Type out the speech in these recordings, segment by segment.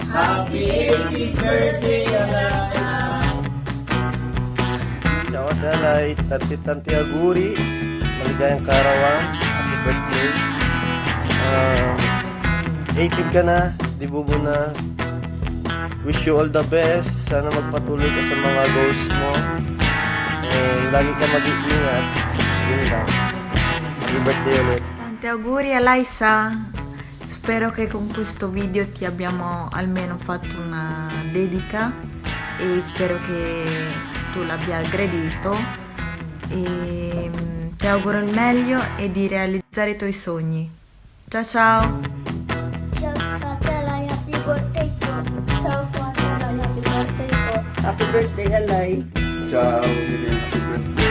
Happy 18th birthday, Alay! Ciao Alay, tanti auguri, maligayang karawan, happy birthday. 18 ka na, di bubo na. Wish you all the best. Sana magpatuloy ka sa mga goals mo. And lagi ka mag-iingat. Yun lang. Happy birthday ulit. Tanti auguri Alaisa. Spero che con questo video ti abbiamo almeno fatto una dedica e spero che tu l'abbia aggredito e ti auguro il meglio e di realizzare i tuoi sogni. Ciao ciao! Ciao Fratello, happy birthday po. Ciao Fratello, happy birthday po. Happy birthday, Alay. Ciao, Nene, happy birthday.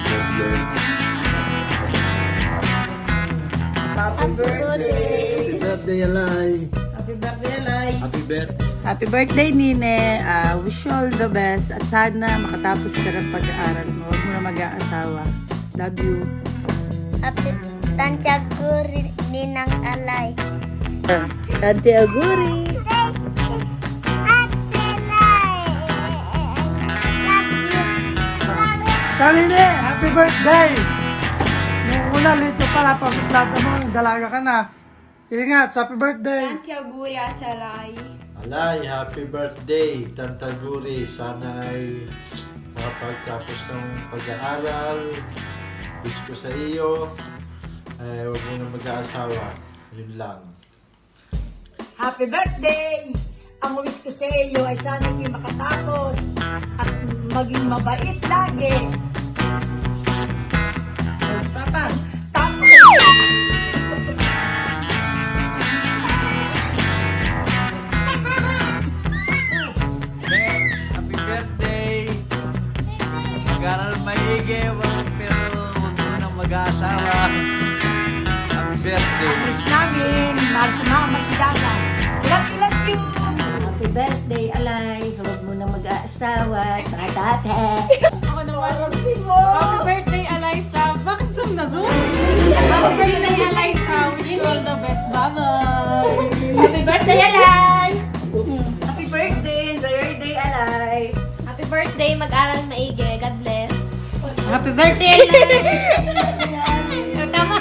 God bless. Happy birthday. Happy birthday, Alay. Happy birthday, Alay. Happy birthday. Happy birthday, Nine. Wish you all the best. At sana makatapos ka ng pag-aaral mo. Huwag mo na mag-aasawa. Love you. Happy Tantiaguri Ninang Alay. Tanti auguri. Charlie, happy birthday! Nung una, lito pala, pagkaklata mo, dalaga ka na. Ingat, happy birthday! Tanti auguri a Alay. Alay, happy birthday, Tantaguri. Sana ay makapagtapos ng pag-aaral. Wish ko sa iyo, huwag mo na mag-aasawa. Yun lang. Happy birthday! Ang wish ko sa iyo ay sana hindi makatapos at maging mabait lagi. Papa! Tapos, Happy birthday! Mag-aaral maigi, pero huwag mo na mag-aasawa. Happy birthday! ang wish namin, mahal sa mga magsidala. Love you! Happy birthday, Alay. Huwag mo na mag-aasawa. Tatate. Happy birthday, Alaysa. Bakit zoom na zoom? Happy birthday, Alaysa. Wish you all the best. Bye-bye. Happy birthday, Alay! Happy birthday. Enjoy your day, Alay. Happy birthday, mag-aral maigi. God bless. Happy birthday, Alay. Tama.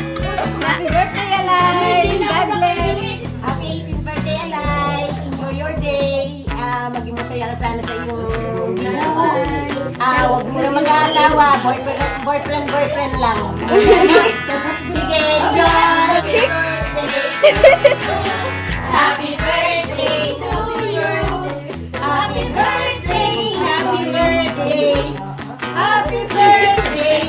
Happy birthday, Alay! God bless. Happy 18th birthday, Alay. Enjoy your day. Maging masaya ka sana sa iyong ginawa. Huwag mo na mag-aasawa. Boyfriend lang. Sige, enjoy! Happy birthday to you! Happy birthday! Happy birthday! Happy birthday!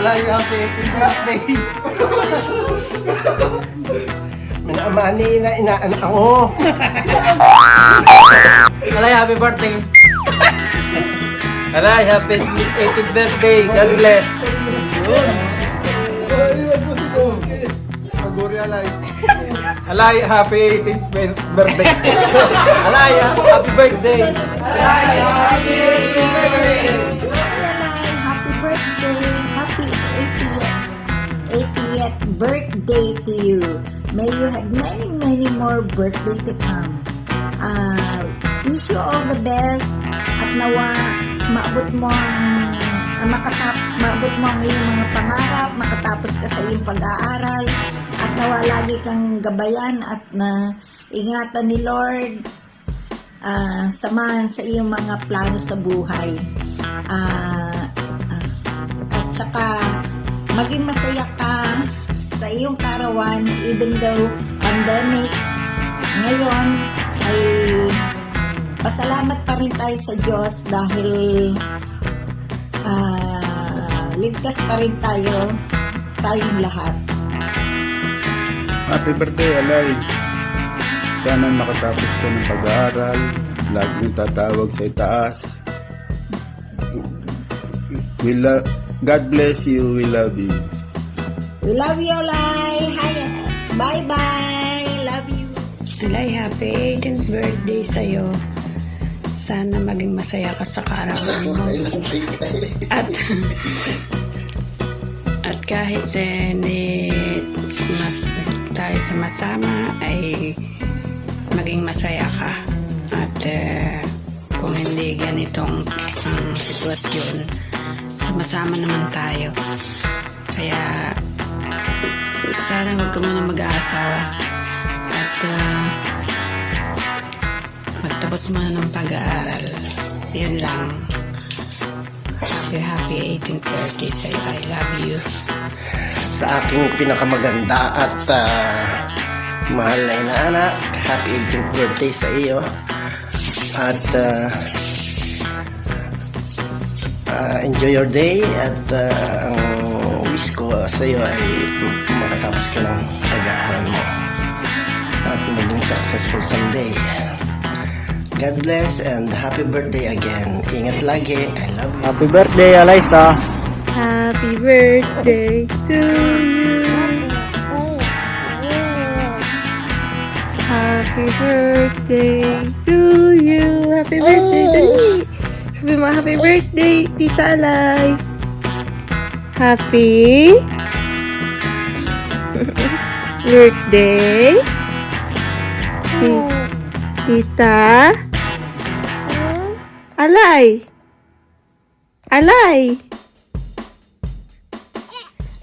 Alay, happy 18th birthday. Minamani na inaan ako. Alay, happy birthday. Alay, happy 18th birthday. God bless. Aguri, Alay. Alay, happy 18th birthday. Alay, happy birthday. Alay, happy birthday! Happy 80th birthday to you. May you have many more birthday to come. Wish you all the best at nawa maabot mo ang iyong mga pangarap, makatapos ka sa iyong pag-aaral at nawa lagi kang gabayan at na ingatan ni Lord. Samahan sa iyong mga plano sa buhay. At saka maging masaya ka sa iyong karawan even though pandemic ngayon ay pasalamat pa rin tayo sa Diyos dahil ligtas pa rin tayong lahat. Happy birthday, Alay. Sana makatapos ka ng pag-aaral. Lagi yung tatawag sa itaas. God bless you. We love you. We love you, Alay. Hi. Bye-bye. Love you. Alay, happy 18th birthday sa'yo. Sana maging masaya ka sa kaarawan mo. At kahit mas sama-sama ay maging masaya ka. At kung hindi ganitong sitwasyon, sama-sama naman tayo. Kaya sana huwag ka muna mag-aasawa at magtapos muna ng pag-aaral. Yun lang. Happy 18th birthday sa'yo. I love you. Sa aking pinakamaganda at mahal na inaanak, happy 18th birthday sa iyo. At enjoy your day. At ang wish ko sa iyo ay makatapos ka ng pag-aaral mo at maging successful someday. God bless and happy birthday again. Ingat lagi. I love you. Happy birthday, Eliza. Happy birthday to you. Happy birthday to you. Happy birthday to you. Sabi mo, happy birthday, Tita Alay. Happy birthday, Tita Alay. Alay.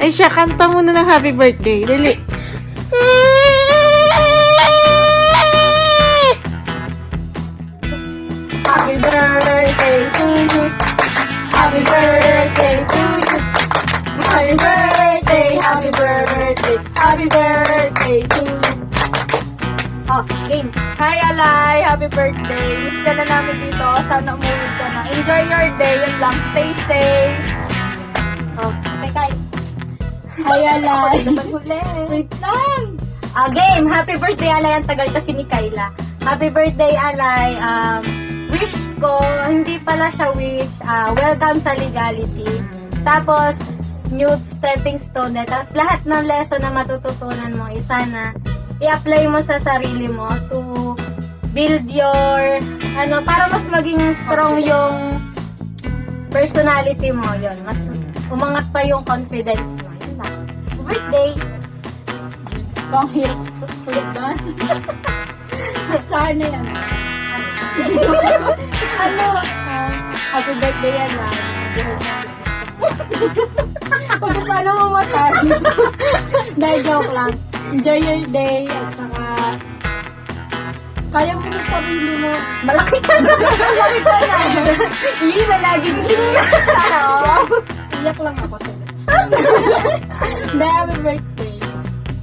Ay siya, kanta muna ng happy birthday. Dali. Happy birthday to you. Happy birthday to you. Happy birthday, happy birthday, happy birthday to you. Oh, game. Hi, Alay! Happy birthday! Miss ka na namin dito. Sana umuwi ka na. Enjoy your day. Yun lang. Stay safe. Oh, kay. Hi, Alay. Wait lang. Game. Happy birthday, Alay. Ang tagal kasi ni Kayla. Happy birthday, Alay. Wish ko, hindi pala siya wish. Welcome sa legality. Tapos, new stepping stone na. Tapos, lahat ng lesson na matututunan mo, sana i-apply mo sa sarili mo to build your, para mas maging strong yung personality mo. Yun, mas umangat pa yung confidence mo. Yun lang. Birthday! Ang hirap sulit doon. Saan na yan? Happy birthday yan lang. Kung paano mamatay. Dahil joke lang. Enjoy your day at saka kaya mo na sabihin mo malaki ka na. Malaki ka na. Hindi na lagi sana. Iyak lang ako sa happy birthday.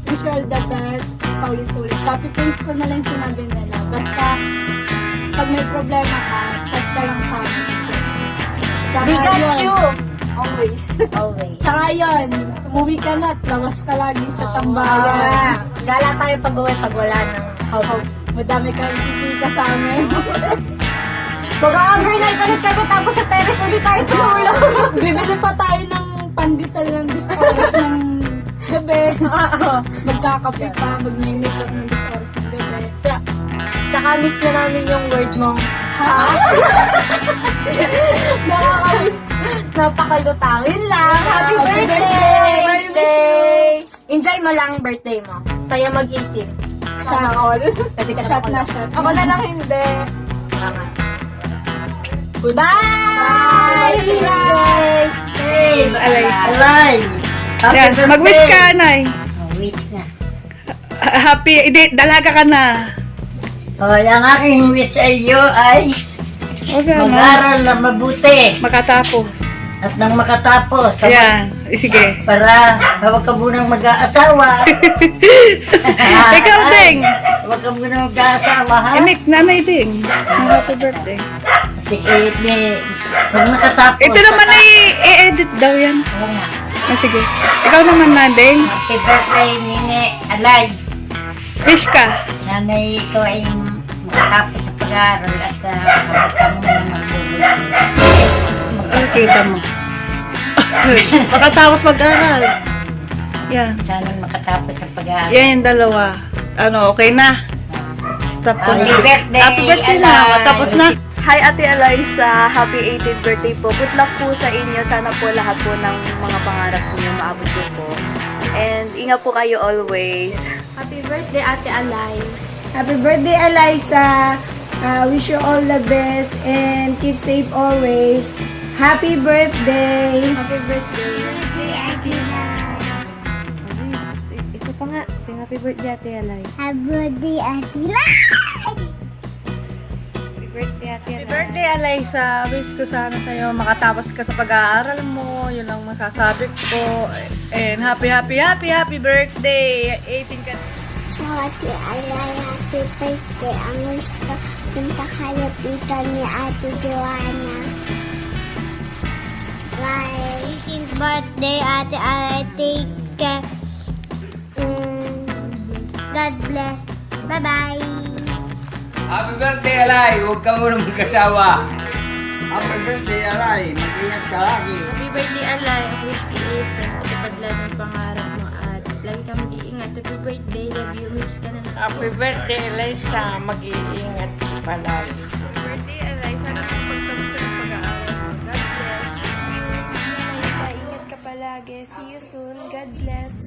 Wish you all the best. Paulit-ulit. Copy-paste ko na lang yung sinabi nila. Basta pag may problema ka, chat ka lang sa amin. We got yun, you! Always. Always. Tsaka yun, umuwi ka na at lawas ka lagi sa tambayan. Gala tayo pag-uwi pag wala nang Oh, madami ka ikikita sa amin. Mag-overnight ulit kami tapos sa terrace ulit tayo tulog. Bibili pa tayo ng pandesal ng oras ng gabi. Magkakape pa, mag-make-up ng oras ng gabi. Tsaka miss na namin yung word mong, ha? Nakakamiss. Napakalutang. Yun lang. Happy birthday! Happy birthday! Enjoy mo lang birthday mo. Saya mag-18. Sana all. Pwede ka Shot na na shot. Ako na lang hindi. Bye! Happy birthday! Hey! Alay. Happy Yan, mag-wish ka, Anay. Wish na. Happy, dalaga ka na. Ang aking wish sa iyo ay mag-aral na mabuti Makatapos. at nang makatapos. Ayan, sige. Para huwag ka munang mag-aasawa. Ikaw, Ding. Huwag ka munang mag-aasawa, ha? Emek, nanay Ding. Happy birthday. Pag nakatapos. Ito naman ay i-edit daw yan. Oo nga. Sige. Ikaw naman, Nading. Happy birthday, Nini Alay. Wish ka. Sana'y ikaw ay makatapos sa pag-aaral at huwag ka munang magbubulong. Kita mo. Makatapos mag-aral. Yan. Sana'y makatapos sa pag-aaral. Yan yung dalawa. Okay na. Stop ko na. Happy birthday, Happy birthday na. Alay. Matapos na. Hi Ate Eliza, happy 18th birthday po. Good luck po sa inyo. Sana po lahat po ng mga pangarap niyo maabot ko po. And ingat po kayo always. Happy birthday, Ate Alay. Happy birthday, Eliza. Wish you all the best and keep safe always. Happy birthday. Happy birthday. Isa pa nga. Say happy birthday, Ate Alay. Happy birthday, Ate Lai! Happy birthday, Ate Happy birthday, Eliza. Wish ko sana sa'yo makatapos ka sa pag-aaral mo. Yun ang masasabi ko. And happy birthday. 18 ka. So, Ate Alay, happy birthday. Ang wish ko, punta kayo dito ni Ate Joanna. Bye! 18th birthday, Ate Alay. Take care. God bless. Bye-bye! Happy birthday, Alay! Huwag ka muna mag-asawa. Happy birthday, Alay. Mag-ingat ka lagi. Happy birthday, Alay. Ang wish ko is matupad lang ang pangarap mo at lagi ka mag-iingat. Happy birthday. Love you. Miss ka na. Happy birthday, Eliza. Mag-iingat palagi. Happy birthday, Alay. Sana makapagtapos ka ng pag-aaral mo. God bless. Miss you. Eliza, ingat ka palagi. See you soon. God bless.